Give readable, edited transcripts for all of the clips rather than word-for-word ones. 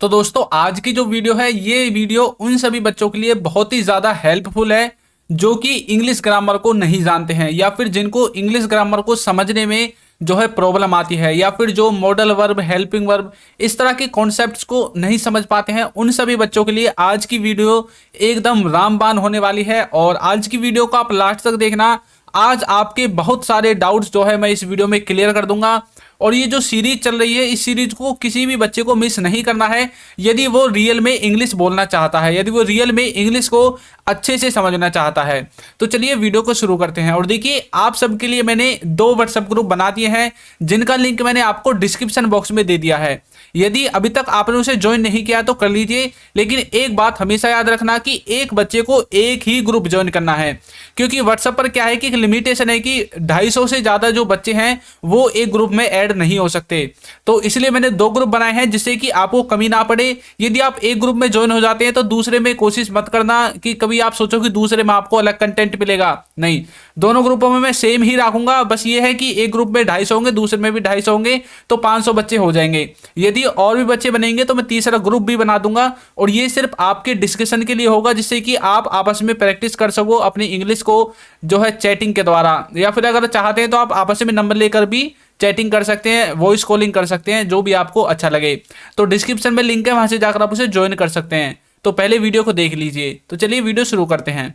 तो दोस्तों आज की जो वीडियो है ये वीडियो उन सभी बच्चों के लिए बहुत ही ज़्यादा हेल्पफुल है जो कि इंग्लिश ग्रामर को नहीं जानते हैं या फिर जिनको इंग्लिश ग्रामर को समझने में जो है प्रॉब्लम आती है या फिर जो मॉडल वर्ब हेल्पिंग वर्ब इस तरह के कॉन्सेप्ट्स को नहीं समझ पाते हैं। उन सभी बच्चों के लिए आज की वीडियो एकदम रामबाण होने वाली है और आज की वीडियो को आप लास्ट तक देखना। आज आपके बहुत सारे डाउट्स जो है मैं इस वीडियो में क्लियर कर दूंगा और ये जो सीरीज चल रही है इस सीरीज को किसी भी बच्चे को मिस नहीं करना है यदि वो रियल में इंग्लिश बोलना चाहता है, यदि वो रियल में इंग्लिश को अच्छे से समझना चाहता है। तो चलिए वीडियो को शुरू करते हैं। और देखिए आप सबके लिए मैंने 2 व्हाट्सएप ग्रुप बना दिए हैं जिनका लिंक मैंने आपको डिस्क्रिप्शन बॉक्स में दे दिया है। यदि अभी तक आपने उसे ज्वाइन नहीं किया तो कर लीजिए, लेकिन एक बात हमेशा याद रखना कि एक बच्चे को एक ही ग्रुप ज्वाइन करना है, क्योंकि व्हाट्सएप पर क्या है कि एक लिमिटेशन है कि 250 से ज़्यादा जो बच्चे हैं वो एक ग्रुप में ऐड नहीं हो सकते। तो इसलिए मैंने 2 ग्रुप बनाए हैं जिससे कि आपको कमी ना पड़े। यदि आप एक ग्रुप में ज्वाइन हो जाते हैं तो दूसरे में कोशिश मत करना कि कभी आप सोचो कि दूसरे में आपको अलग कंटेंट मिलेगा, नहीं, दोनों ग्रुपों में मैं सेम ही रखूंगा। बस ये है कि एक ग्रुप में 250 होंगे, दूसरे में भी 250 होंगे, तो 500 बच्चे हो जाएंगे। यदि और भी बच्चे बनेंगे तो मैं तीसरा ग्रुप भी बना दूंगा और ये सिर्फ आपके डिस्कशन के लिए होगा जिससे कि आप आपस में प्रैक्टिस कर सको अपनी इंग्लिश को जो है चैटिंग के द्वारा, या फिर अगर चाहते हैं तो आप आपस में नंबर लेकर भी चैटिंग कर सकते हैं, वॉइस कॉलिंग कर सकते हैं, जो भी आपको अच्छा लगे। तो डिस्क्रिप्शन में लिंक है, वहां से जाकर आप उसे ज्वाइन कर सकते हैं। तो पहले वीडियो को देख लीजिए। तो चलिए वीडियो शुरू करते हैं।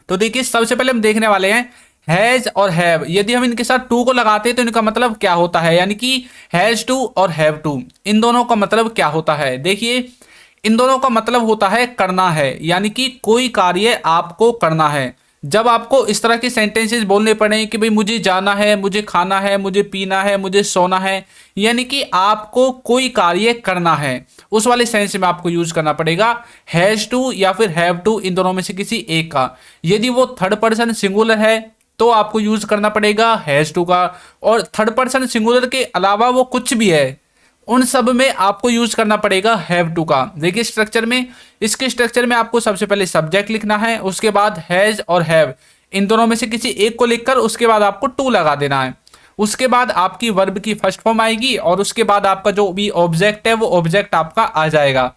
तो देखिए सबसे पहले हम देखने वाले हैं हैज और हैव। यदि हम इनके साथ टू को लगाते हैं तो इनका मतलब क्या होता है, यानी कि हैज टू और हैव टू, इन दोनों का मतलब क्या होता है। देखिए इन दोनों का मतलब होता है करना है, यानी कि कोई कार्य आपको करना है। जब आपको इस तरह के सेंटेंसेस बोलने पड़े कि भाई मुझे जाना है, मुझे खाना है, मुझे पीना है, मुझे सोना है, यानी कि आपको कोई कार्य करना है, उस वाले सेंस में आपको यूज करना पड़ेगा हैज टू या फिर हैव टू, इन दोनों में से किसी एक का। यदि वो थर्ड पर्सन सिंगुलर है तो आपको यूज करना पड़ेगा हैज टू का, और थर्ड पर्सन सिंगुलर के अलावा वो कुछ भी है उन सब में आपको यूज करना पड़ेगा हैव टू का। देखिए स्ट्रक्चर में, इसके स्ट्रक्चर में आपको सबसे पहले सब्जेक्ट लिखना है, उसके बाद हैज और हैव, इन दोनों में से किसी एक को लिखकर उसके बाद आपको टू लगा देना है। उसके बाद आपकी वर्ब की फर्स्ट फॉर्म आएगी और उसके बाद आपका जो भी ऑब्जेक्ट है वो ऑब्जेक्ट आपका आ जाएगा।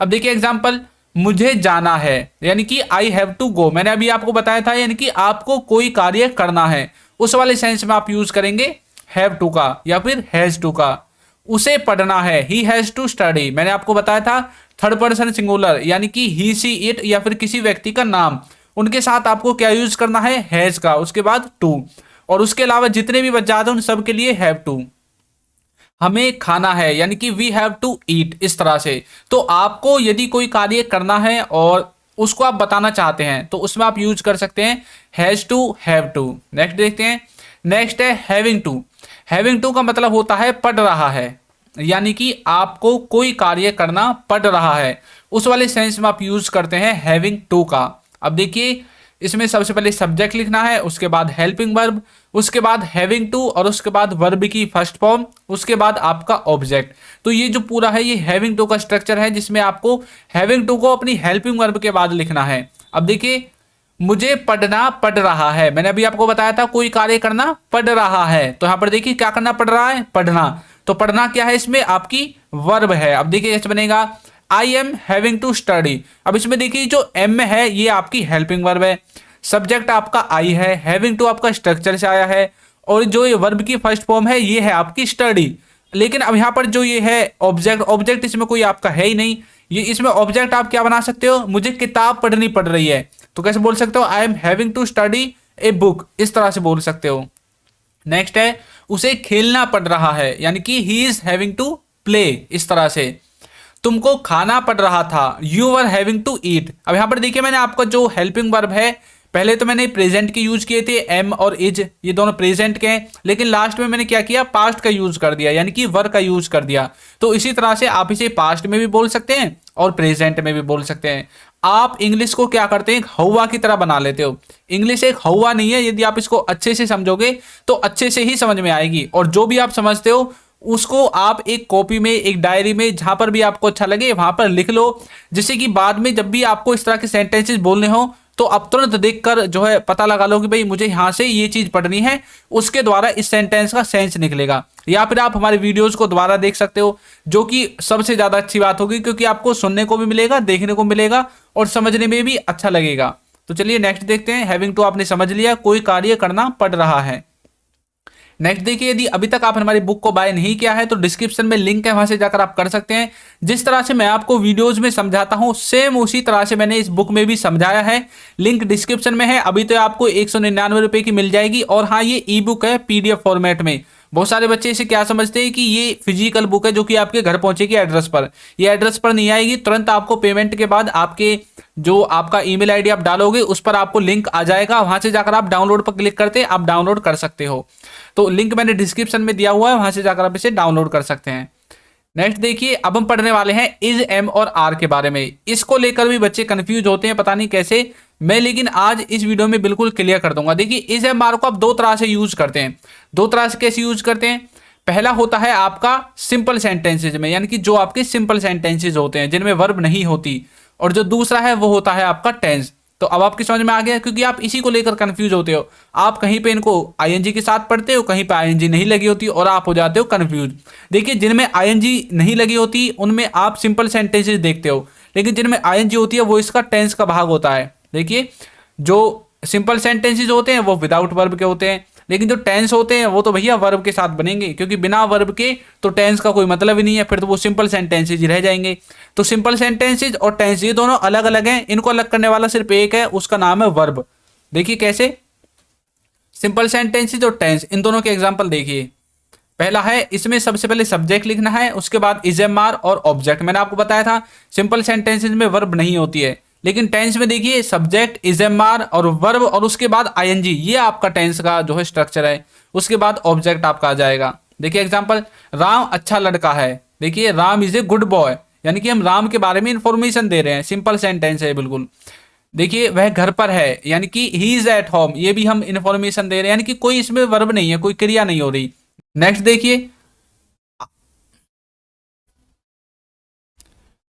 अब देखिए एग्जाम्पल, मुझे जाना है यानी कि आई हैव टू गो, मैंने अभी आपको बताया था, यानी कि आपको कोई कार्य करना है, उस वाले सेंस में आप यूज करेंगे हैव टू का या फिर हैज टू का। उसे पढ़ना है, ही हैज टू स्टडी, मैंने आपको बताया था थर्ड पर्सन सिंगुलर, यानी कि ही सी इट या फिर किसी व्यक्ति का नाम, उनके साथ आपको क्या यूज करना है हैज का, उसके बाद टू, और उसके अलावा जितने भी बच जाते हैं उन सब के लिए हैव टू। हमें खाना है यानी कि वी हैव टू ईट, इस तरह से। तो आपको यदि कोई कार्य करना है और उसको आप बताना चाहते हैं तो उसमें आप यूज कर सकते हैं has to have to. Next देखते हैं, नेक्स्ट है हैविंग टू। हैविंग टू का मतलब होता है पढ़ रहा है, यानी कि आपको कोई कार्य करना पड़ रहा है, उस वाले सेंस में आप यूज करते हैं हैविंग टू का। अब देखिए इसमें सबसे पहले सब्जेक्ट लिखना है, उसके बाद हेल्पिंग वर्ब, उसके बाद हैविंग टू और उसके बाद वर्ब की फर्स्ट फॉर्म, उसके बाद आपका ऑब्जेक्ट। तो ये जो पूरा है ये हैविंग टू का स्ट्रक्चर है जिसमें आपको हैविंग टू को अपनी हेल्पिंग वर्ब के बाद लिखना है। अब देखिए मुझे पढ़ना पड़ रहा है, मैंने अभी आपको बताया था कोई कार्य करना पड़ रहा है, तो यहां पर देखिए क्या करना पड़ रहा है, पढ़ना। तो पढ़ना क्या है, इसमें आपकी वर्ब है। अब देखिए कैसे बनेगा, I am having to study. अब इसमें देखिए जो एम है ये आपकी हेल्पिंग वर्ब है, सब्जेक्ट आपका आई है, हैविंग टू आपका स्ट्रक्चर से आया है, और जो ये वर्ब की फर्स्ट फॉर्म है ये है आपकी स्टडी। लेकिन अब यहाँ पर जो ये है ऑब्जेक्ट, ऑब्जेक्ट इसमें कोई आपका है ही नहीं, ये इसमें ऑब्जेक्ट आप क्या बना सकते हो, मुझे किताब पढ़नी पड़ रही है, तो कैसे बोल सकते हो, I am having to study a book, इस तरह से बोल सकते हो। नेक्स्ट है उसे खेलना पड़ रहा है, यानी कि he is having to play, इस तरह से। तुमको खाना पड़ रहा था, you are having to eat. अब यहां पर देखिए मैंने आपका जो हेल्पिंग वर्ब है, पहले तो मैंने प्रेजेंट के यूज किए थे, एम और इज, ये दोनों प्रेजेंट के हैं, लेकिन लास्ट में मैंने क्या किया, पास्ट का यूज कर दिया, यानी कि वर का यूज कर दिया। तो इसी तरह से आप इसे पास्ट में भी बोल सकते हैं और प्रेजेंट में भी बोल सकते हैं। आप इंग्लिश को क्या करते हैं, एक हौवा की तरह बना लेते हो। इंग्लिश एक हौवा नहीं है, यदि आप इसको अच्छे से समझोगे तो अच्छे से ही समझ में आएगी, और जो भी आप समझते हो उसको आप एक कॉपी में, एक डायरी में, जहां पर भी आपको अच्छा लगे वहां पर लिख लो, जिससे कि बाद में जब भी आपको इस तरह के सेंटेंसेस बोलने हो तो आप तुरंत देखकर जो है पता लगा लो कि भाई मुझे यहाँ से ये चीज पढ़नी है, उसके द्वारा इस सेंटेंस का सेंस निकलेगा। या फिर आप हमारे वीडियोस को दोबारा देख सकते हो, जो कि सबसे ज्यादा अच्छी बात होगी, क्योंकि आपको सुनने को भी मिलेगा, देखने को मिलेगा और समझने में भी अच्छा लगेगा। तो चलिए नेक्स्ट देखते हैं। हैविंग टू आपने समझ लिया, कोई कार्य करना पड़ रहा है। नेक्स्ट देखिए, यदि अभी तक आपने हमारी बुक को बाय नहीं किया है तो डिस्क्रिप्शन में लिंक है, वहां से जाकर आप कर सकते हैं। जिस तरह से मैं आपको वीडियोस में समझाता हूं सेम उसी तरह से मैंने इस बुक में भी समझाया है। लिंक डिस्क्रिप्शन में है। अभी तो आपको 199 रुपए की मिल जाएगी। और हाँ, ये ई बुक है पीडीएफ फॉर्मेट में। बहुत सारे बच्चे इसे क्या समझते हैं कि ये फिजिकल बुक है जो कि आपके घर पहुंचेगी एड्रेस पर। ये एड्रेस पर नहीं आएगी, तुरंत आपको पेमेंट के बाद आपके जो आपका ईमेल आईडी आप डालोगे उस पर आपको लिंक आ जाएगा, वहां से जाकर आप डाउनलोड पर क्लिक करते आप डाउनलोड कर सकते हो। तो लिंक मैंने डिस्क्रिप्शन में दिया हुआ है, वहां से जाकर आप इसे डाउनलोड कर सकते हैं। नेक्स्ट देखिए, अब हम पढ़ने वाले हैं इज, एम और आर के बारे में। इसको लेकर भी बच्चे कंफ्यूज होते हैं, पता नहीं कैसे। मैं लेकिन आज इस वीडियो में बिल्कुल क्लियर कर दूंगा। देखिए, इज, एम, आर को आप दो तरह से यूज करते हैं। दो तरह से कैसे यूज करते हैं? पहला होता है आपका सिंपल सेंटेंसेज में, यानी कि जो आपके सिंपल सेंटेंसेज होते हैं जिनमें वर्ब नहीं होती। और जो दूसरा है वो होता है आपका टेंस। तो अब आपकी समझ में आ गया, क्योंकि आप इसी को लेकर कंफ्यूज होते हो। आप कहीं पे इनको आईएनजी के साथ पढ़ते हो, कहीं पे आईएनजी नहीं लगी होती और आप हो जाते हो कंफ्यूज। देखिए, जिनमें आईएनजी नहीं लगी होती उनमें आप सिंपल सेंटेंसेस देखते हो, लेकिन जिनमें आईएनजी होती है वो इसका टेंस का भाग होता है। देखिए, जो सिंपल सेंटेंसेस होते हैं वो विदाउट वर्ब के होते हैं, लेकिन जो टेंस होते हैं वो तो भैया वर्ब के साथ बनेंगे, क्योंकि बिना वर्ब के तो टेंस का कोई मतलब ही नहीं है, फिर तो वो सिंपल सेंटेंसेज ही रह जाएंगे। तो सिंपल सेंटेंसेज और टेंस ये दोनों अलग अलग हैं, इनको अलग करने वाला सिर्फ एक है, उसका नाम है वर्ब। देखिए कैसे, सिंपल सेंटेंसेज और टेंस, इन दोनों के एग्जाम्पल देखिए। पहला है, इसमें सबसे पहले सब्जेक्ट लिखना है, उसके बाद इज, एम, आर और ऑब्जेक्ट। मैंने आपको बताया था सिंपल सेंटेंसेज में वर्ब नहीं होती है, लेकिन टेंस में देखिए सब्जेक्ट, इज, एम, आर और वर्ब और उसके बाद आईएनजी, ये आपका टेंस का जो है स्ट्रक्चर है। उसके बाद ऑब्जेक्ट आपका आ जाएगा। देखिए एग्जांपल, राम अच्छा लड़का है। देखिए, Ram is a good boy, यानी कि हम राम के बारे में इंफॉर्मेशन दे रहे हैं, सिंपल सेंटेंस है बिल्कुल। देखिए, वह घर पर है, यानी कि ही इज एट होम, ये भी हम इंफॉर्मेशन दे रहे हैं, यानी कि कोई इसमें वर्ब नहीं है, कोई क्रिया नहीं हो रही। नेक्स्ट देखिए,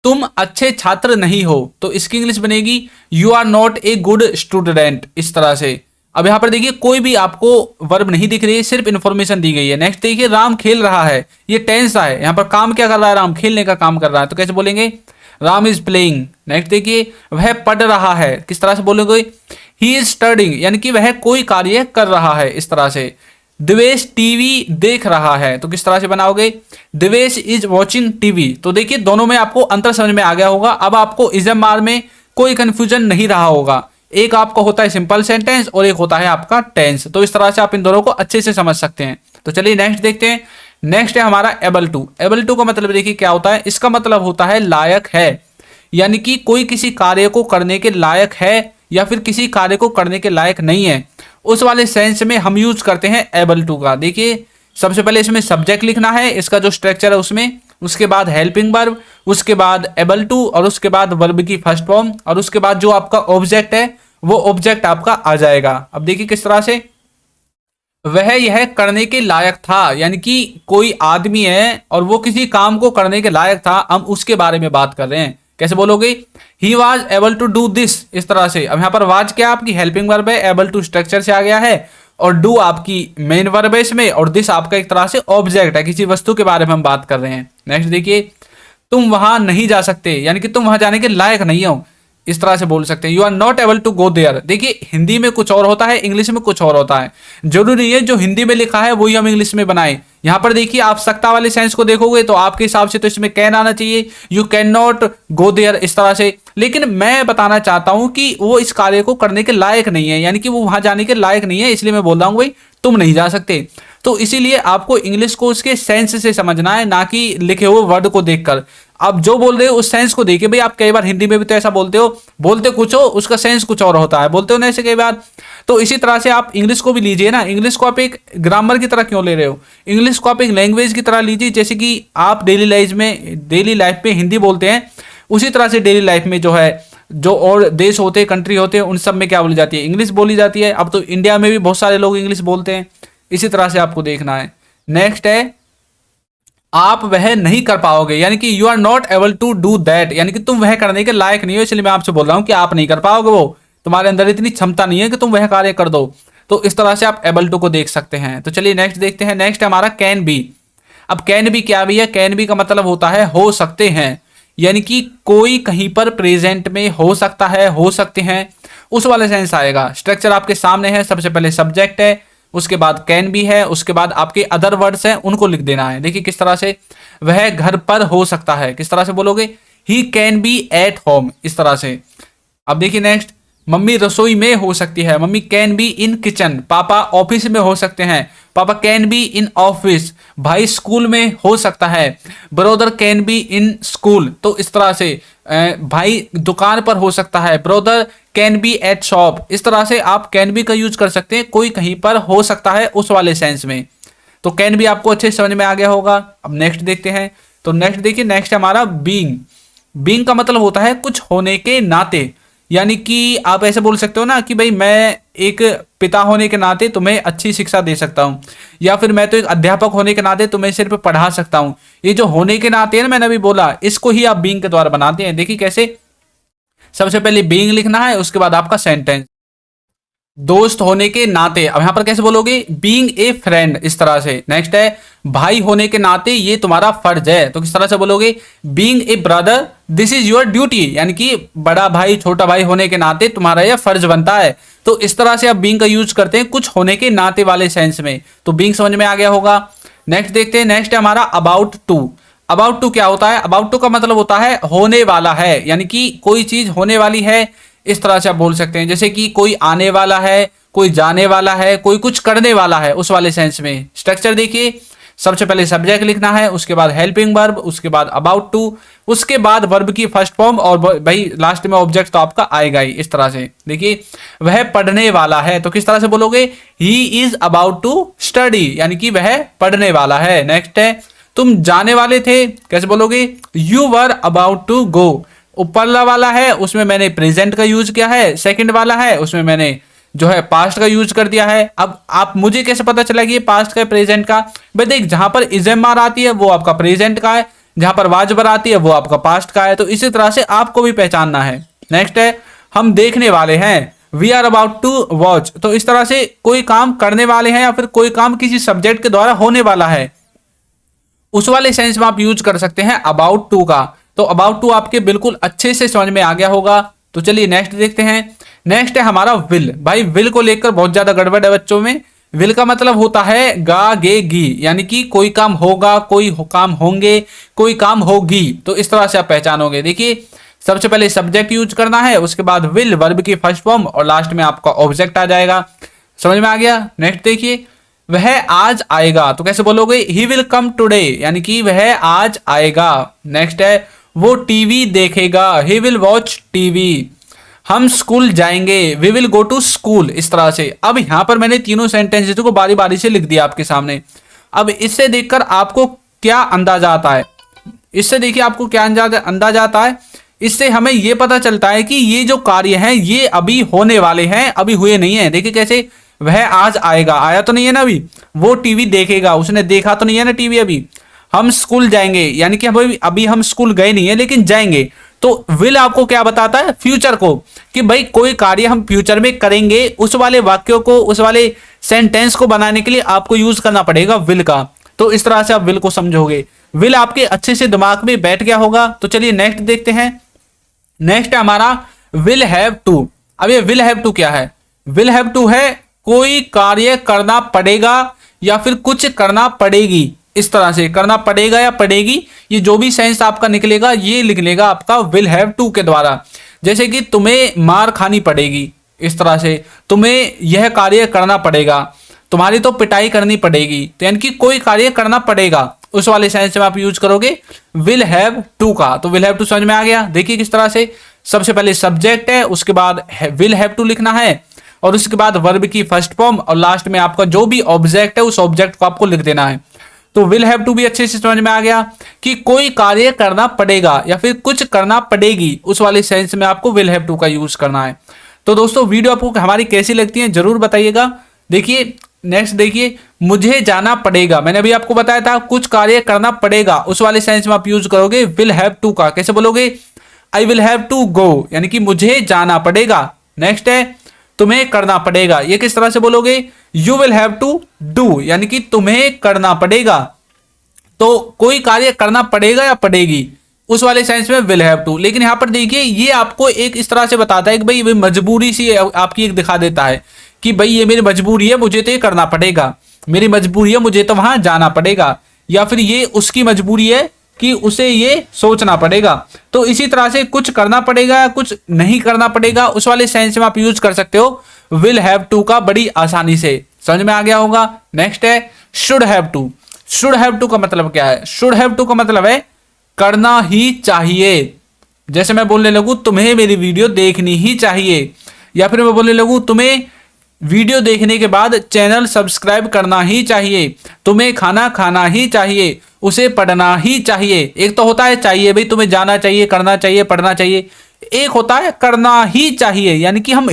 तुम अच्छे छात्र नहीं हो, तो इसकी इंग्लिश बनेगी you are not a good student, इस तरह से। अब यहां पर देखिए कोई भी आपको वर्ब नहीं दिख रही है, सिर्फ इन्फॉर्मेशन दी गई है। नेक्स्ट देखिए, राम खेल रहा है, ये टेंस है, यहां पर काम क्या कर रहा है? राम खेलने का काम कर रहा है, तो कैसे बोलेंगे? Ram is playing. नेक्स्ट देखिए, वह पढ़ रहा है, किस तरह से बोलेंगे? ही इज स्टडिंग, यानी कि वह कोई कार्य कर रहा है, इस तरह से। दिवेश टीवी देख रहा है, तो किस तरह से बनाओगे? Divesh is watching TV. तो देखिए, दोनों में आपको अंतर समझ में आ गया होगा। अब आपको इज, एम, आर में कोई कंफ्यूजन नहीं रहा होगा। एक आपका होता है सिंपल सेंटेंस और एक होता है आपका टेंस। तो इस तरह से आप इन दोनों को अच्छे से समझ सकते हैं। तो चलिए नेक्स्ट देखते हैं। नेक्स्ट है हमारा एबल टू। एबल टू का मतलब देखिए क्या होता है? इसका मतलब होता है लायक है, यानी कि कोई किसी कार्य को करने के लायक है या फिर किसी कार्य को करने के लायक नहीं है, उस वाले सेंस में हम यूज करते हैं एबल टू का। देखिए, सबसे पहले इसमें सब्जेक्ट लिखना है, इसका जो स्ट्रक्चर है उसमें, उसके बाद हेल्पिंग वर्ब, उसके बाद एबल टू और उसके बाद वर्ब की फर्स्ट फॉर्म, और उसके बाद जो आपका ऑब्जेक्ट है वो ऑब्जेक्ट आपका आ जाएगा। अब देखिए किस तरह से, वह यह करने के लायक था, यानी कि कोई आदमी है और वो किसी काम को करने के लायक था, हम उसके बारे में बात कर रहे हैं। कैसे बोलोगे? He was able to do this, इस तरह से। अब यहां पर वाज क्या आपकी हेल्पिंग वर्ब है, एबल टू स्ट्रक्चर से आ गया है, और डू आपकी मेन वर्ब है इसमें, और दिस आपका एक तरह से ऑब्जेक्ट है, किसी वस्तु के बारे में हम बात कर रहे हैं। नेक्स्ट देखिए, तुम वहां नहीं जा सकते, यानी कि तुम वहां जाने के लायक नहीं हो, इस तरह से बोल सकते हैं। You are not able to go there. देखिए, हिंदी में कुछ और होता है, इंग्लिश में कुछ और होता है। जरूरी है जो हिंदी में लिखा है वही हम इंग्लिश में बनाएं। यहां पर देखिए, आप सकता वाले सेंस को देखोगे तो आपके हिसाब से तो इसमें कैन आना चाहिए, you can not go there, इस तरह से। लेकिन मैं बताना चाहता हूं कि वो इस कार्य को करने के लायक नहीं है, यानी कि वो वहां जाने के लायक नहीं है, इसलिए मैं बोल रहा हूं भाई तुम नहीं जा सकते। तो इसीलिए आपको इंग्लिश को उसके सेंस से समझना है, ना कि लिखे हुए वर्ड को देखकर। आप जो बोल रहे हो उस सेंस को देखिए। भाई आप कई बार हिंदी में भी तो ऐसा बोलते हो, बोलते कुछ हो उसका सेंस कुछ और होता है, बोलते हो ना ऐसे कई बार। तो इसी तरह से आप इंग्लिश को भी लीजिए ना। इंग्लिश को आप एक ग्रामर की तरह क्यों ले रहे हो? इंग्लिश को आप एक लैंग्वेज की तरह लीजिए, जैसे कि आप डेली लाइफ में हिंदी बोलते हैं, उसी तरह से डेली लाइफ में जो है, जो और देश होते हैं, कंट्री होते हैं, उन सब में क्या बोली जाती है? इंग्लिश बोली जाती है। अब तो इंडिया में भी बहुत सारे लोग इंग्लिश बोलते हैं, इसी तरह से आपको देखना है। नेक्स्ट है, आप वह नहीं कर पाओगे, यानी कि you are not able to do that, यानी कि तुम वह करने के लायक नहीं हो, इसलिए मैं आपसे बोल रहा हूं कि आप नहीं कर पाओगे वो। तुम्हारे अंदर इतनी क्षमता नहीं है कि तुम वह कार्य कर दो। तो इस तरह से आप एबल टू को देख सकते हैं। तो चलिए नेक्स्ट देखते हैं। नेक्स्ट हमारा कैन बी। अब कैन बी क्या भी है? कैन बी का मतलब होता है हो सकते हैं, यानी कि कोई कहीं पर प्रेजेंट में हो सकता है, हो सकते हैं, उस वाले सेंस आएगा। स्ट्रक्चर आपके सामने है। सबसे पहले सब्जेक्ट है, उसके बाद कैन बी है, उसके बाद आपके अदर वर्ड्स हैं, उनको लिख देना है। देखिए किस तरह से, वह घर पर हो सकता है, किस तरह से बोलोगे? He can be at home, इस तरह से। अब देखिए नेक्स्ट, मम्मी रसोई में हो सकती है, mummy can be in kitchen. पापा ऑफिस में हो सकते हैं, पापा कैन बी इन ऑफिस। भाई स्कूल में हो सकता है, brother can be in school. तो इस तरह से भाई दुकान पर हो सकता है, brother can be eight shop. इस तरह से आप कैन बी का यूज कर सकते हैं, कोई कहीं पर हो सकता है उस वाले सेंस में। तो कैन बी आपको अच्छे से समझ में आ गया होगा। अब नेक्स्ट देखते हैं। तो नेक्स्ट देखिए, नेक्स्ट हमारा बीइंग। बीइंग का मतलब होता है कुछ होने के नाते, यानी कि आप ऐसे बोल सकते हो ना कि भाई मैं एक पिता होने के नाते तुम्हें अच्छी शिक्षा दे सकता हूं, या फिर मैं तो एक अध्यापक होने के नाते तुम्हें सिर्फ पढ़ा सकता हूं। ये जो होने के नाते है ना, मैंने अभी बोला, इसको ही आप बीइंग के द्वारा बनाते हैं। देखिए कैसे, सबसे पहले बीइंग लिखना है, उसके बाद आपका सेंटेंस। दोस्त होने के नाते, अब यहां पर कैसे बोलोगे? बीइंग ए फ्रेंड, इस तरह से। नेक्स्ट है भाई होने के नाते ये तुम्हारा फर्ज है, तो किस तरह से बोलोगे? Being a brother this is your duty, यानी कि बड़ा भाई छोटा भाई होने के नाते तुम्हारा यह फर्ज बनता है। तो इस तरह से आप बीइंग का यूज करते हैं कुछ होने के नाते वाले सेंस में। तो बीइंग समझ में आ गया होगा। नेक्स्ट देखते हैं। नेक्स्ट है हमारा अबाउट टू। अबाउट टू क्या होता है? अबाउट टू का मतलब होता है होने वाला है, यानी कि कोई चीज होने वाली है, इस तरह से आप बोल सकते हैं। जैसे कि कोई आने वाला है, कोई जाने वाला है, कोई कुछ करने वाला है, उस वाले सेंस में। स्ट्रक्चर देखिए, सबसे पहले सब्जेक्ट लिखना है, उसके बाद हेल्पिंग वर्ब, उसके बाद अबाउट टू, उसके बाद वर्ब की फर्स्ट फॉर्म, और भाई लास्ट में ऑब्जेक्ट तो आपका आएगा ही। इस तरह से देखिए, वह पढ़ने वाला है, तो किस तरह से बोलोगे? He is about to study, यानी कि वह पढ़ने वाला है। नेक्स्ट है तुम जाने वाले थे, कैसे बोलोगे? You were about to go. ऊपरला वाला है उसमें मैंने प्रेजेंट का यूज किया है, सेकंड वाला है उसमें मैंने जो है पास्ट का यूज कर दिया है। अब आप मुझे कैसे पता चला कि ये पास्ट का प्रेजेंट का? भाई देख, जहां पर इजमार आती है वो आपका प्रेजेंट का है, जहां पर वाजबर आती है वो आपका पास्ट का है। तो इसी तरह से आपको भी पहचानना है। नेक्स्ट है हम देखने वाले हैं, we are about to watch. तो इस तरह से कोई काम करने वाले हैं, या फिर कोई काम किसी सब्जेक्ट के द्वारा होने वाला है, उस वाले सेंस में आप यूज कर सकते हैं अबाउट टू का। तो अबाउट टू आपके बिल्कुल अच्छे से समझ में आ गया होगा। तो चलिए नेक्स्ट देखते हैं। नेक्स्ट है हमारा विल। भाई विल को लेकर बहुत ज्यादा गड़बड़ है बच्चों में। विल का मतलब होता है गा गे गी, यानी कि कोई काम होगा, कोई काम होंगे, कोई काम होगी। तो इस तरह से आप पहचानोगे। देखिए सबसे पहले सब्जेक्ट यूज करना है, उसके बाद विल वर्ब की फर्स्ट फॉर्म, और लास्ट में आपका ऑब्जेक्ट आ जाएगा। समझ में आ गया। नेक्स्ट देखिए, वह आज आएगा, तो कैसे बोलोगे? ही विल कम टुडे, यानी कि वह आज आएगा। नेक्स्ट है वो टीवी देखेगा, ही विल वॉच टीवी। हम स्कूल जाएंगे, we will go to school. इस तरह से। अब यहां पर मैंने तीनों सेंटेंसेस को बारी बारी से लिख दिया आपके सामने। अब इससे देखकर आपको क्या अंदाजा आता है? इससे देखिए आपको क्या अंदाजा आता है? इससे हमें यह पता चलता है कि ये जो कार्य हैं ये अभी होने वाले हैं, अभी हुए नहीं है। देखिए कैसे, वह आज आएगा, आया तो नहीं है ना अभी। वो टीवी देखेगा, उसने देखा तो नहीं है ना टीवी अभी। हम स्कूल जाएंगे, यानी कि अभी हम स्कूल गए नहीं है लेकिन जाएंगे। तो विल आपको क्या बताता है? फ्यूचर को, कि भाई कोई कार्य हम फ्यूचर में करेंगे, उस वाले वाक्यों को, उस वाले सेंटेंस को बनाने के लिए आपको यूज करना पड़ेगा विल का। तो इस तरह से आप विल को समझोगे। विल आपके अच्छे से दिमाग में बैठ गया होगा। तो चलिए नेक्स्ट देखते हैं। नेक्स्ट है हमारा विल हैव टू। अब ये विल हैव टू क्या है? विल हैव टू है कोई कार्य करना पड़ेगा या फिर कुछ करना पड़ेगी। इस तरह से करना पड़ेगा या पड़ेगी, ये जो भी सेंस आपका निकलेगा ये लिख लेगा आपका विल हैव टू के द्वारा। जैसे कि तुम्हें मार खानी पड़ेगी, इस तरह से तुम्हें यह कार्य करना पड़ेगा, तुम्हारी तो पिटाई करनी पड़ेगी। तो यानी कि कोई कार्य करना पड़ेगा, उस वाले सेंस में आप यूज करोगे विल हैव टू का। तो विल हैव टू समझ में आ गया। देखिए किस तरह से, सबसे पहले सब्जेक्ट है, उसके बाद विल हैव टू लिखना है, और उसके बाद वर्ब की फर्स्ट फॉर्म, और लास्ट में आपका जो भी ऑब्जेक्ट है उस ऑब्जेक्ट को आपको लिख देना है। तो विल हैव टू भी अच्छे से समझ में आ गया कि कोई कार्य करना पड़ेगा या फिर कुछ करना पड़ेगी, उस वाले सेंस में आपको विल हैव टू का यूज करना है। तो दोस्तों वीडियो आपको हमारी कैसी लगती है जरूर बताइएगा। देखिए नेक्स्ट देखिए, मुझे जाना पड़ेगा। मैंने अभी आपको बताया था कुछ कार्य करना पड़ेगा, उस वाले सेंस में आप यूज करोगे विल हैव टू का। कैसे बोलोगे? I will have to go, यानी कि मुझे जाना पड़ेगा। नेक्स्ट है तुम्हें करना पड़ेगा, ये किस तरह से बोलोगे, you will have to do, यानी कि तुम्हें करना पड़ेगा। तो कोई कार्य करना पड़ेगा या पड़ेगी, उस वाले सेंस में विल हैव टू। लेकिन यहां पर देखिए ये आपको एक इस तरह से बताता है कि भाई मजबूरी सी आपकी एक दिखा देता है कि भाई ये मेरी मजबूरी है, मुझे तो ये करना पड़ेगा, मेरी मजबूरी है, मुझे तो वहां जाना पड़ेगा, या फिर ये उसकी मजबूरी है कि उसे ये सोचना पड़ेगा। तो इसी तरह से कुछ करना पड़ेगा, कुछ नहीं करना पड़ेगा, उस वाले सेंस में आप यूज कर सकते हो विल हैव टू का बड़ी आसानी से। समझ में आ गया होगा। नेक्स्ट है should have to. Should have to का मतलब क्या है? शुड हैव टू का मतलब है करना ही चाहिए। जैसे मैं बोलने लगूं तुम्हें मेरी वीडियो देखनी ही चाहिए, या फिर मैं बोलने लगूं तुम्हें वीडियो देखने के बाद चैनल सब्सक्राइब करना ही चाहिए, तुम्हें खाना खाना ही चाहिए, उसे पढ़ना ही चाहिए। एक तो होता है चाहिए, भाई तुम्हें जाना चाहिए, करना चाहिए, पढ़ना चाहिए। एक होता है करना ही चाहिए, यानी कि हम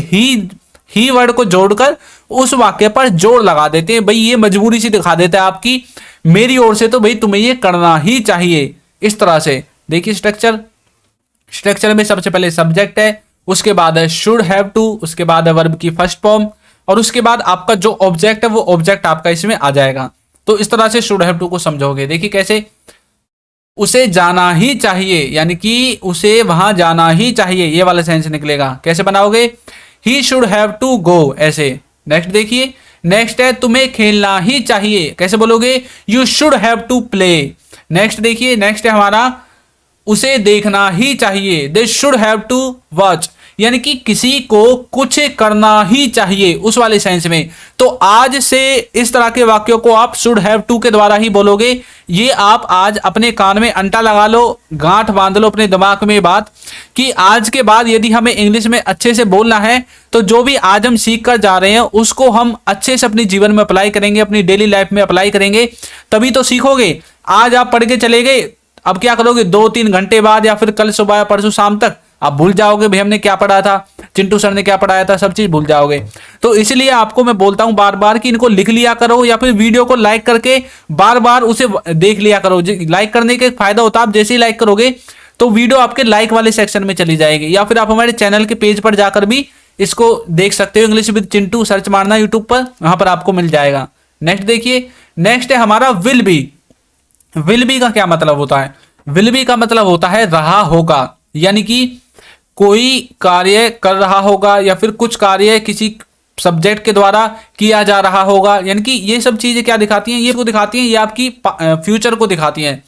ही वर्ड को जोड़कर उस वाक्य पर जोड़ लगा देते हैं। भाई ये मजबूरी सी दिखा देता है आपकी मेरी ओर से, तो भाई तुम्हें ये करना ही चाहिए। इस तरह से देखिए स्ट्रक्चर में सबसे पहले सब्जेक्ट है, उसके बाद है शुड हैव टू, उसके बाद है वर्ब की फर्स्ट फॉर्म, और उसके बाद आपका जो ऑब्जेक्ट है वो ऑब्जेक्ट आपका इसमें आ जाएगा। तो इस तरह से शुड हैव टू को समझोगे। देखिए कैसे, उसे जाना ही चाहिए, यानी कि उसे वहां जाना ही चाहिए, ये वाला सेंस निकलेगा। कैसे बनाओगे? He should have to go, ऐसे। नेक्स्ट देखिए, नेक्स्ट है तुम्हें खेलना ही चाहिए, कैसे बोलोगे? You should have to play. Next देखिए, नेक्स्ट है हमारा उसे देखना ही चाहिए, they should have to watch, यानी कि किसी को कुछ करना ही चाहिए, उस वाले सेंस में। तो आज से इस तरह के वाक्यों को आप शुड हैव टू के द्वारा ही बोलोगे। ये आप आज अपने कान में अंटा लगा लो, गांठ बांध लो अपने दिमाग में बात कि आज के बाद यदि हमें इंग्लिश में अच्छे से बोलना है तो जो भी आज हम सीख कर जा रहे हैं उसको हम अच्छे से अपने जीवन में अप्लाई करेंगे, अपनी डेली लाइफ में अप्लाई करेंगे, तभी तो सीखोगे। आज आप पढ़ के चले गए, अब क्या करोगे? 2-3 घंटे बाद या फिर कल सुबह या परसों शाम तक आप भूल जाओगे भाई हमने क्या पढ़ा था, चिंटू सर ने क्या पढ़ाया था, सब चीज भूल जाओगे। तो इसलिए आपको मैं बोलता हूं बार बार कि इनको लिख लिया करो, या फिर वीडियो को लाइक करके बार बार उसे देख लिया करो। लाइक करने का फायदा होता है, आप जैसे ही लाइक करोगे तो वीडियो आपके लाइक वाले सेक्शन में चली जाएगी, या फिर आप हमारे चैनल के पेज पर जाकर भी इसको देख सकते हो। इंग्लिश विद चिंटू सर्च मारना यूट्यूब पर, वहां पर आपको मिल जाएगा। नेक्स्ट देखिए, नेक्स्ट है हमारा विल बी। विल बी का क्या मतलब होता है? विल बी का मतलब होता है रहा होगा, यानी कि कोई कार्य कर रहा होगा या फिर कुछ कार्य किसी सब्जेक्ट के द्वारा किया जा रहा होगा। यानी कि ये सब चीजें क्या दिखाती हैं? ये को दिखाती हैं, ये आपकी फ्यूचर को दिखाती हैं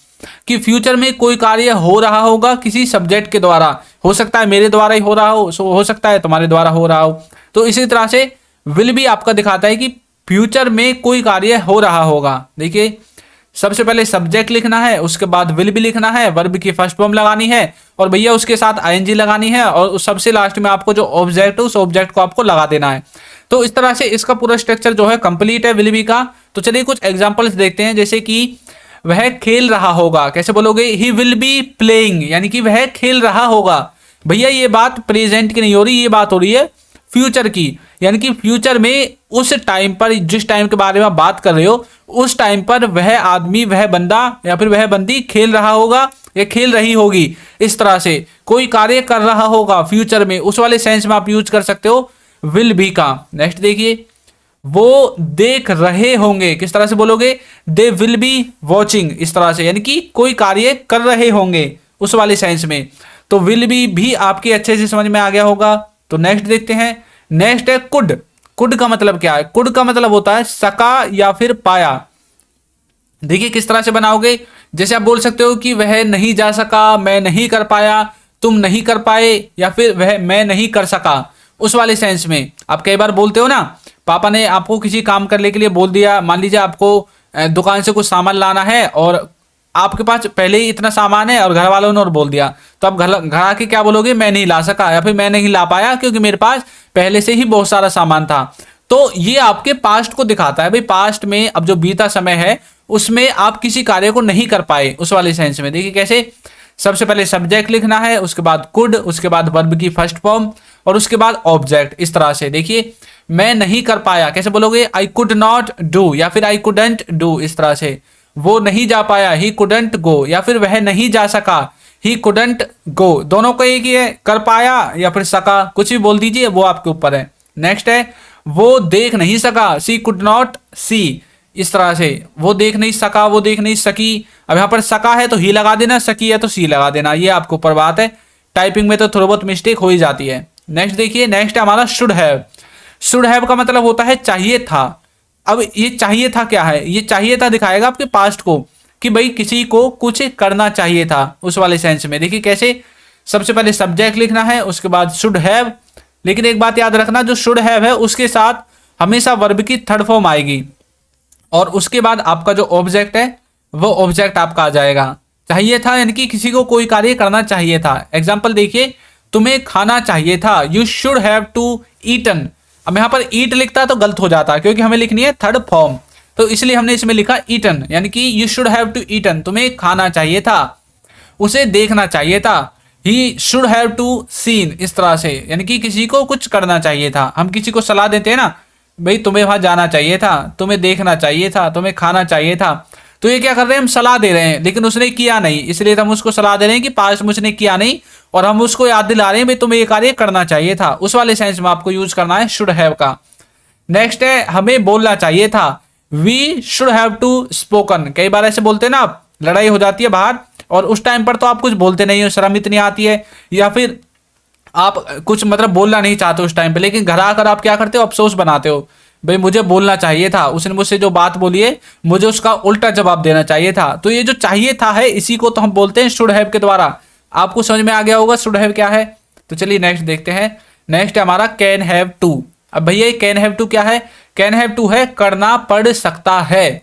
कि फ्यूचर में कोई कार्य हो रहा होगा किसी सब्जेक्ट के द्वारा। हो सकता है मेरे द्वारा ही हो रहा हो सकता है तुम्हारे द्वारा हो रहा हो। तो इसी तरह से विल भी आपका दिखाता है कि फ्यूचर में कोई कार्य हो रहा होगा। देखिए सबसे पहले सब्जेक्ट लिखना है, उसके बाद विल भी लिखना है, वर्ब की फर्स्ट फॉर्म लगानी है, और भैया उसके साथ आईएनजी लगानी है, और सबसे लास्ट में आपको जो ऑब्जेक्ट है उस ऑब्जेक्ट को आपको लगा देना है। तो इस तरह से इसका पूरा स्ट्रक्चर जो है कंप्लीट है विल बी का। तो चलिए कुछ एग्जांपल्स देखते हैं, जैसे कि वह खेल रहा होगा, कैसे बोलोगे? ही विल बी प्लेइंग, यानी कि वह खेल रहा होगा। भैया ये बात प्रेजेंट की नहीं हो रही, ये बात हो रही है फ्यूचर की, यानी कि फ्यूचर में उस टाइम पर, जिस टाइम के बारे में आप बात कर रहे हो, उस टाइम पर वह आदमी, वह बंदा या फिर वह बंदी खेल रहा होगा या खेल रही होगी। इस तरह से कोई कार्य कर रहा होगा फ्यूचर में, उस वाले सेंस में आप यूज कर सकते हो विल बी का। नेक्स्ट देखिए, वो देख रहे होंगे, किस तरह से बोलोगे? दे विल बी वॉचिंग, इस तरह से, यानी कि कोई कार्य कर रहे होंगे उस वाले सेंस में। तो विल बी भी आपके अच्छे से समझ में आ गया होगा। तो नेक्स्ट देखते हैं, नेक्स्ट है कुड। कुड का मतलब क्या है? कुड का मतलब होता है सका या फिर पाया। देखिए किस तरह से बनाओगे, जैसे आप बोल सकते हो कि वह नहीं जा सका, मैं नहीं कर पाया, तुम नहीं कर पाए, या फिर वह मैं नहीं कर सका, उस वाले सेंस में। आप कई बार बोलते हो ना, पापा ने आपको किसी काम करने के लिए बोल दिया, मान लीजिए आपको दुकान से कुछ सामान लाना है और आपके पास पहले ही इतना सामान है और घर वालों ने और बोल दिया, तो आप घर आके क्या बोलोगे? मैं नहीं ला सका या फिर मैं नहीं ला पाया क्योंकि मेरे पास पहले से ही बहुत सारा सामान था। तो ये आपके पास्ट को दिखाता है। भाई पास्ट में अब जो बीता समय है उसमें आप किसी कार्य को नहीं कर पाए, उस वाले सेंस में। देखिए कैसे, सबसे पहले सब्जेक्ट लिखना है, उसके बाद कुड, उसके बाद वर्ब की फर्स्ट फॉर्म, और उसके बाद ऑब्जेक्ट। इस तरह से देखिए, मैं नहीं कर पाया, कैसे बोलोगे? आई कुड नॉट डू, या फिर आई कुडंट डू, इस तरह से। वो नहीं जा पाया, ही कुडंट गो, या फिर वह नहीं जा सका, ही कुडंट गो, दोनों को एक ही है, कर पाया या फिर सका, कुछ भी बोल दीजिए, वो आपके ऊपर है। नेक्स्ट है वो देख नहीं सका, सी कुड नॉट सी, इस तरह से वो देख नहीं सका, वो देख नहीं सकी। अब यहाँ पर सका है तो ही लगा देना, सकी है तो सी लगा देना, ये आपके ऊपर बात है। टाइपिंग में तो थोड़ा बहुत मिस्टेक हो ही जाती है। नेक्स्ट देखिए, नेक्स्ट है हमारा शुड हैव। शुड हैव का मतलब होता है चाहिए था। अब ये चाहिए था क्या है, ये चाहिए था दिखाएगा आपके पास्ट को, कि भाई किसी को कुछ करना चाहिए था, उस वाले सेंस में। देखिए कैसे, सबसे पहले सब्जेक्ट लिखना है, उसके बाद शुड हैव। लेकिन एक बात याद रखना, जो शुड हैव है उसके साथ हमेशा वर्ब की थर्ड फॉर्म आएगी, और उसके बाद आपका जो ऑब्जेक्ट है वो ऑब्जेक्ट आपका आ जाएगा। चाहिए था यानी कि किसी को कोई कार्य करना चाहिए था। एग्जाम्पल देखिए, तुम्हें खाना चाहिए था, you should have to eaten. अब यहाँ पर ईट लिखता तो गलत हो जाता, क्योंकि हमें लिखनी है थर्ड फॉर्म, तो इसलिए हमने इसमें लिखा ईटन, यानी कि you should have to eaten, तुम्हें खाना चाहिए था, उसे देखना चाहिए था। He should have to seen, इस तरह से, यानी कि किसी को कुछ करना चाहिए था। हम किसी को सलाह देते हैं ना, भाई तुम्हें वहां जाना चाहिए था, तुम्हें देखना चाहिए था, तुम्हें खाना चाहिए था, तो ये क्या कर रहे हैं, हम सलाह दे रहे हैं, लेकिन उसने किया नहीं, इसलिए हम उसको सलाह दे रहे हैं कि पास्ट में उसने किया नहीं, और हम उसको याद दिला रहे हैं भाई तुम्हें ये कार्य करना चाहिए था। उस वाले सेंस में आपको यूज करना है शुड हैव का। नेक्स्ट है हमें बोलना चाहिए था, we should have to spoken. कई बार ऐसे बोलते हैं ना आप, लड़ाई हो जाती है बाहर, और उस टाइम पर तो आप कुछ बोलते नहीं हो, शर्म इतनी आती है, या फिर आप कुछ मतलब बोलना नहीं चाहते उस टाइम पे, लेकिन घर आकर आप क्या करते हो, अफसोस बनाते हो, भाई मुझे बोलना चाहिए था, उसने मुझसे जो बात बोली है मुझे उसका उल्टा जवाब देना चाहिए था। तो ये जो चाहिए था है, इसी को तो हम बोलते हैं शुड हैव के द्वारा। आपको समझ में आ गया होगा शुड हैव क्या है। तो चलिए नेक्स्ट देखते हैं। नेक्स्ट है हमारा कैन हैव टू। अब भैया कैन हैव टू क्या है, कैन हैव टू है करना पड़ सकता है,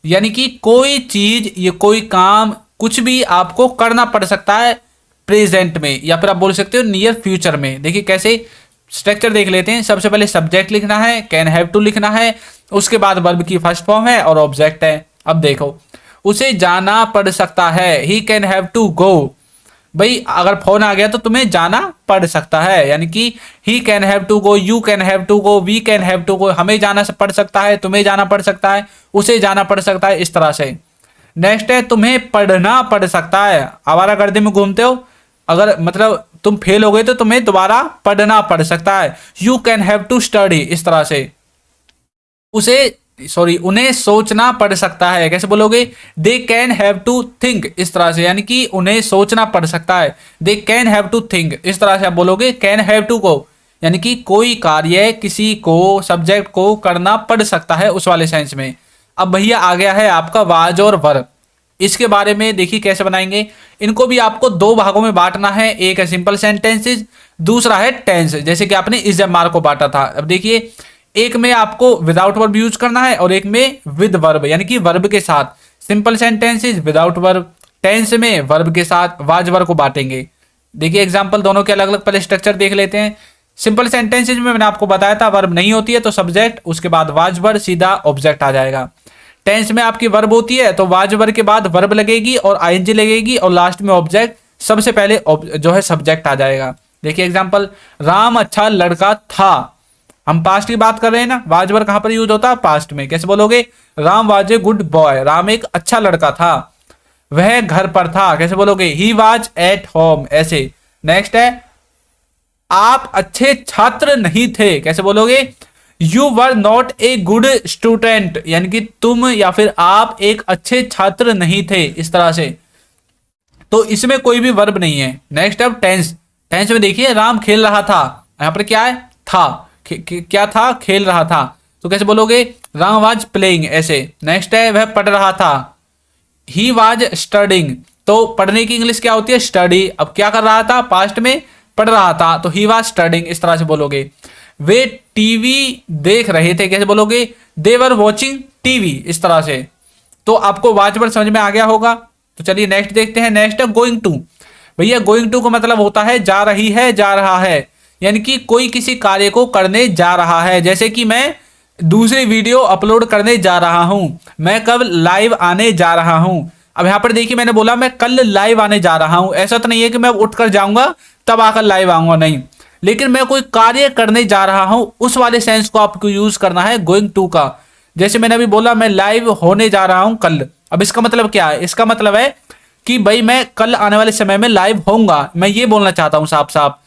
यानी कि कोई चीज, ये कोई काम, कुछ भी आपको करना पड़ सकता है प्रेजेंट में, या फिर आप बोल सकते हो नियर फ्यूचर में। देखिए कैसे, स्ट्रक्चर देख लेते हैं। सबसे पहले सब्जेक्ट लिखना है, कैन हैव टू लिखना है, उसके बाद वर्ब की फर्स्ट फॉर्म है और ऑब्जेक्ट है। अब देखो, उसे जाना पड़ सकता है, he can have to go. भाई अगर फोन आ गया तो तुम्हें जाना पड़ सकता है, यानी कि he can have to go, you can have to go, we can have to go, हमें जाना पड़ सकता है, तुम्हें जाना पड़ सकता है, उसे जाना पड़ सकता है, इस तरह से। नेक्स्ट है तुम्हें पढ़ना पड़ सकता है। आवारागर्दी में घूमते हो, अगर मतलब तुम फेल हो गए तो तुम्हें दोबारा पढ़ना पड़ सकता है, you can have to study, इस तरह से। उन्हें सोचना पड़ सकता है, कैसे बोलोगे, they can have to think, इस तरह से, यानी कि उन्हें सोचना पड़ सकता है, they can have to think, इस तरह से आप बोलोगे कैन हैव टू को, यानी कि कोई कार्य किसी को, सब्जेक्ट को करना पड़ सकता है, उस वाले सेंस में। अब भैया आ गया है आपका वाज और वर्ब। इसके बारे में देखिए कैसे बनाएंगे। इनको भी आपको दो भागों में बांटना है, एक है सिंपल सेंटेंसेस, दूसरा है टेंस, जैसे कि आपने इस जमार को बांटा था। अब देखिए, एक में आपको विदाउट वर्ब यूज करना है और एक में विद वर्ब, यानी कि वर्ब के साथ। Simple sentences without verb, tense में वर्ब के साथ वाज वर्ब को बांटेंगे। देखिए एग्जाम्पल दोनों के अलग अलग पहले स्ट्रक्चर देख लेते हैं। सिंपल सेंटेंसेज में मैंने आपको बताया था वर्ब नहीं होती है तो सब्जेक्ट, उसके बाद वाज वर्ब, सीधा ऑब्जेक्ट आ जाएगा। टेंस में आपकी वर्ब होती है तो वाज वर्ब के बाद वर्ब लगेगी और आईएनजी लगेगी और लास्ट में ऑब्जेक्ट, सबसे पहले जो है सब्जेक्ट आ जाएगा। देखिए एग्जांपल, राम अच्छा लड़का था। हम पास्ट की बात कर रहे हैं ना, वाज वर्ब कहां पर यूज होता है, पास्ट में। कैसे बोलोगे, Ram was a good boy, Ram एक अच्छा लड़का था। वह घर पर था, कैसे बोलोगे, ही वाज एट होम, ऐसे। नेक्स्ट है, आप अच्छे छात्र नहीं थे, कैसे बोलोगे, you were not a good student, यानी कि तुम या फिर आप एक अच्छे छात्र नहीं थे, इस तरह से। तो इसमें कोई भी वर्ब नहीं है। नेक्स्ट अब टेंस। टेंस में देखिए, राम खेल रहा था, यहां पर क्या है, था, क्या था, खेल रहा था, तो कैसे बोलोगे, राम वाज प्लेइंग, ऐसे। नेक्स्ट है, वह पढ़ रहा था, ही वाज स्टडिंग, तो पढ़ने की इंग्लिश क्या होती है, स्टडी। अब क्या कर रहा था, पास्ट में पढ़ रहा था, तो ही वाज स्टडिंग, इस तरह से बोलोगे। वे टीवी देख रहे थे, कैसे बोलोगे, दे वर वॉचिंग टीवी, इस तरह से। तो आपको वाज वर्ब समझ में आ गया होगा। तो चलिए नेक्स्ट देखते हैं। नेक्स्ट है गोइंग टू। भैया गोइंग टू का मतलब होता है जा रही है, जा रहा है, यानी कि कोई किसी कार्य को करने जा रहा है। जैसे कि मैं दूसरी वीडियो अपलोड करने जा रहा हूं, मैं कब लाइव आने जा रहा हूं। अब यहां पर देखिए, मैंने बोला मैं कल लाइव आने जा रहा हूं, ऐसा तो नहीं है कि मैं उठकर जाऊंगा तब आकर लाइव आऊंगा, नहीं, लेकिन मैं कोई कार्य करने जा रहा हूं, उस वाले सेंस को आपको यूज करना है गोइंग टू का। जैसे मैंने अभी बोला मैं लाइव होने जा रहा हूं कल। अब इसका मतलब क्या है, इसका मतलब है कि भाई मैं कल आने वाले समय में लाइव होऊंगा, मैं ये बोलना चाहता हूं साफ साफ।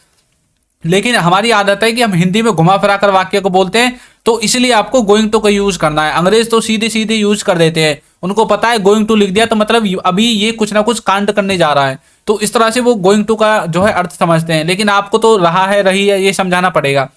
लेकिन हमारी आदत है कि हम हिंदी में घुमा फिरा कर वाक्य को बोलते हैं, तो इसलिए आपको गोइंग टू का यूज करना है। अंग्रेज तो सीधे सीधे यूज कर देते हैं, उनको पता है गोइंग टू लिख दिया तो मतलब अभी ये कुछ ना कुछ कांड करने जा रहा है, तो इस तरह से वो गोइंग टू का जो है अर्थ समझते हैं। लेकिन आपको तो रहा है, रही है, ये समझाना पड़ेगा।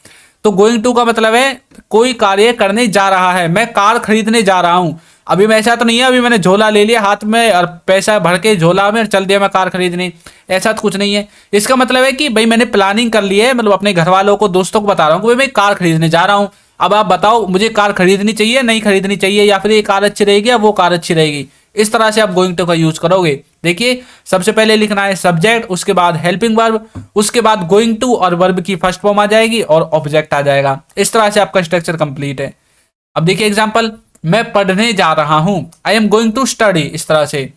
तो गोइंग टू का मतलब है कोई कार्य करने जा रहा है। मैं कार खरीदने जा रहा हूं। अभी मैं ऐसा तो नहीं है अभी मैंने झोला ले लिया हाथ में और पैसा भर के झोला में चल दिया मैं कार खरीदने, ऐसा तो कुछ नहीं है। इसका मतलब है कि भाई मैंने प्लानिंग कर ली है, मतलब अपने घर वालों को, दोस्तों को बता रहा हूँ कि भाई मैं कार खरीदने जा रहा हूँ। अब आप बताओ मुझे कार खरीदनी चाहिए, नहीं खरीदनी चाहिए, या फिर ये कार अच्छी रहेगी या वो कार अच्छी रहेगी। इस तरह से आप गोइंग टू का यूज करोगे। देखिए सबसे पहले लिखना है सब्जेक्ट, उसके बाद हेल्पिंग वर्ब, उसके बाद गोइंग टू और वर्ब की फर्स्ट फॉर्म आ जाएगी और ऑब्जेक्ट आ जाएगा। इस तरह से आपका स्ट्रक्चर कंप्लीट है। अब देखिए एग्जांपल, मैं पढ़ने जा रहा हूं, I am going to study. इस तरह से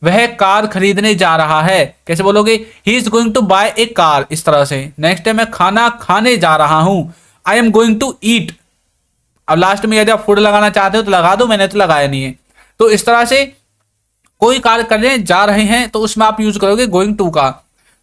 वह कार खरीदने जा रहा है, कैसे बोलोगे, he is going to buy a car. इस तरह से नेक्स्ट है मैं खाना खाने जा रहा हूं, I am going to eat. अब लास्ट में यदि आप फूड लगाना चाहते हो तो लगा दो, मैंने तो लगाया नहीं है। तो इस तरह से कोई कार्य करने जा रहे हैं तो उसमें आप यूज करोगे गोइंग टू का।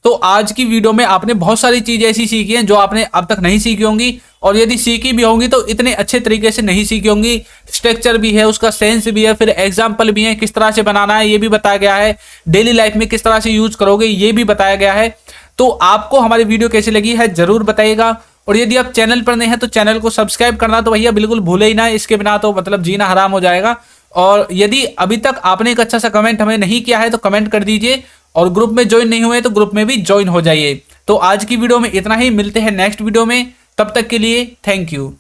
तो आज की वीडियो में आपने बहुत सारी चीजें ऐसी सीखी हैं जो आपने अब तक नहीं सीखी होंगी, और यदि सीखी भी होंगी तो इतने अच्छे तरीके से नहीं सीखी होंगी। स्ट्रक्चर भी है, उसका सेंस भी है, फिर एग्जाम्पल भी है, किस तरह से बनाना है ये भी बताया गया है, डेली लाइफ में किस तरह से यूज करोगे ये भी बताया गया है। तो आपको हमारी वीडियो कैसी लगी है जरूर बताइएगा, और यदि आप चैनल पर नए हैं तो चैनल को सब्सक्राइब करना तो भैया बिल्कुल भूले ही ना, इसके बिना तो मतलब जीना हराम हो जाएगा। और यदि अभी तक आपने एक अच्छा सा कमेंट हमें नहीं किया है तो कमेंट कर दीजिए, और ग्रुप में ज्वाइन नहीं हुए तो ग्रुप में भी ज्वाइन हो जाइए। तो आज की वीडियो में इतना ही, मिलते हैं नेक्स्ट वीडियो में, तब तक के लिए थैंक यू।